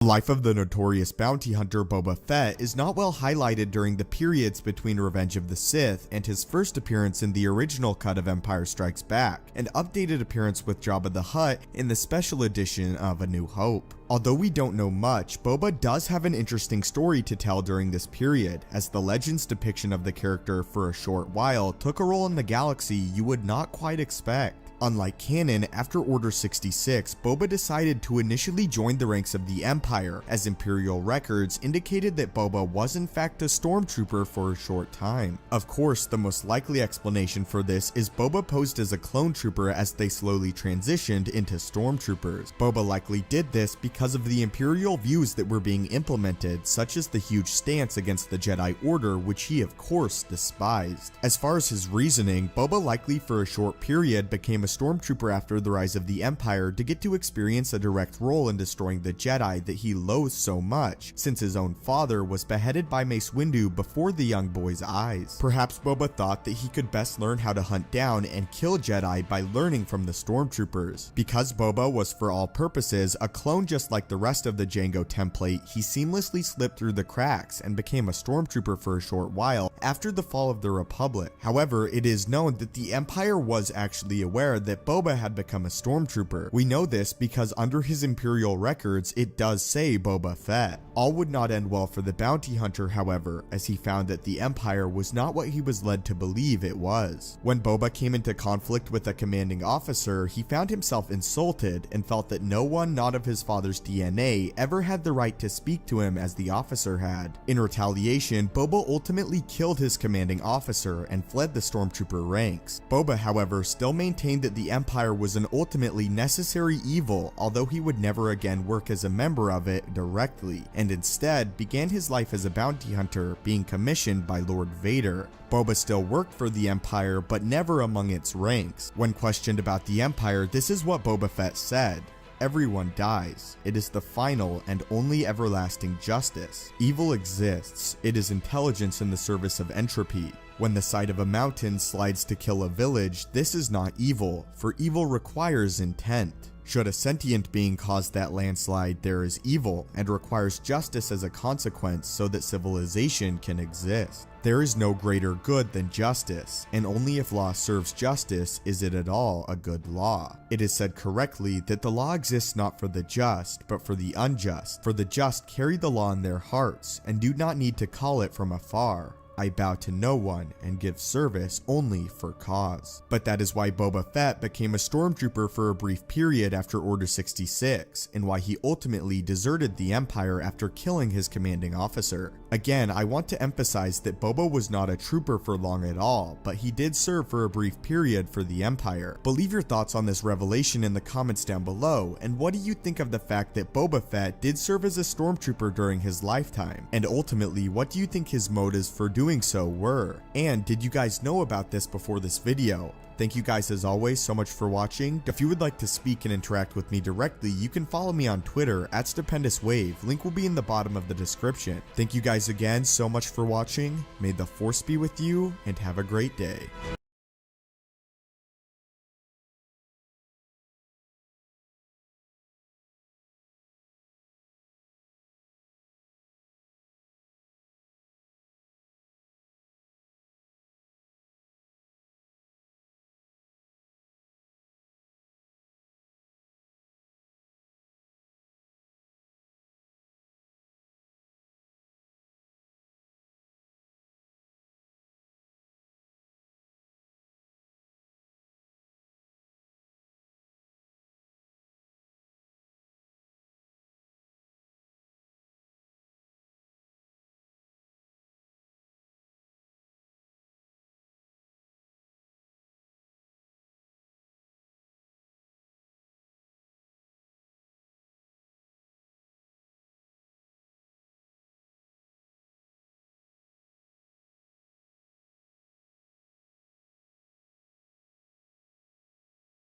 The life of the notorious bounty hunter Boba Fett is not well highlighted during the periods between Revenge of the Sith and his first appearance in the original cut of Empire Strikes Back, and updated appearance with Jabba the Hutt in the special edition of A New Hope. Although we don't know much, Boba does have an interesting story to tell during this period, as the Legends depiction of the character for a short while took a role in the galaxy you would not quite expect. Unlike canon, after Order 66, Boba decided to initially join the ranks of the Empire, as Imperial records indicated that Boba was in fact a Stormtrooper for a short time. Of course, the most likely explanation for this is Boba posed as a clone trooper as they slowly transitioned into Stormtroopers. Boba likely did this because of the Imperial views that were being implemented, such as the huge stance against the Jedi Order, which he of course despised. As far as his reasoning, Boba likely for a short period became a Stormtrooper after the rise of the Empire to get to experience a direct role in destroying the Jedi that he loathed so much, since his own father was beheaded by Mace Windu before the young boy's eyes. Perhaps Boba thought that he could best learn how to hunt down and kill Jedi by learning from the Stormtroopers. Because Boba was for all purposes a clone just like the rest of the Jango template, he seamlessly slipped through the cracks and became a Stormtrooper for a short while after the fall of the Republic. However, it is known that the Empire was actually aware that Boba had become a Stormtrooper. We know this because under his Imperial records it does say Boba Fett. All would not end well for the bounty hunter, however, as he found that the Empire was not what he was led to believe it was. When Boba came into conflict with a commanding officer, he found himself insulted and felt that no one not of his father's DNA ever had the right to speak to him as the officer had. In retaliation, Boba ultimately killed his commanding officer and fled the Stormtrooper ranks. Boba, however, still maintained that the Empire was an ultimately necessary evil, although he would never again work as a member of it directly, and instead began his life as a bounty hunter, being commissioned by Lord Vader. Boba still worked for the Empire, but never among its ranks. When questioned about the Empire, this is what Boba Fett said: "Everyone dies. It is the final and only everlasting justice. Evil exists. It is intelligence in the service of entropy. When the side of a mountain slides to kill a village, this is not evil, for evil requires intent. Should a sentient being cause that landslide, there is evil, and requires justice as a consequence so that civilization can exist. There is no greater good than justice, and only if law serves justice is it at all a good law. It is said correctly that the law exists not for the just, but for the unjust, for the just carry the law in their hearts, and do not need to call it from afar. I bow to no one and give service only for cause." But that is why Boba Fett became a Stormtrooper for a brief period after Order 66, and why he ultimately deserted the Empire after killing his commanding officer. Again, I want to emphasize that Boba was not a trooper for long at all, but he did serve for a brief period for the Empire. But leave your thoughts on this revelation in the comments down below, and what do you think of the fact that Boba Fett did serve as a Stormtrooper during his lifetime? And ultimately, what do you think his motives for doing so were? And did you guys know about this before this video? Thank you guys as always so much for watching. If you would like to speak and interact with me directly, you can follow me on Twitter at @stupendousswave. Link will be in the bottom of the description. Thank you guys again so much for watching. May the Force be with you, and have a great day.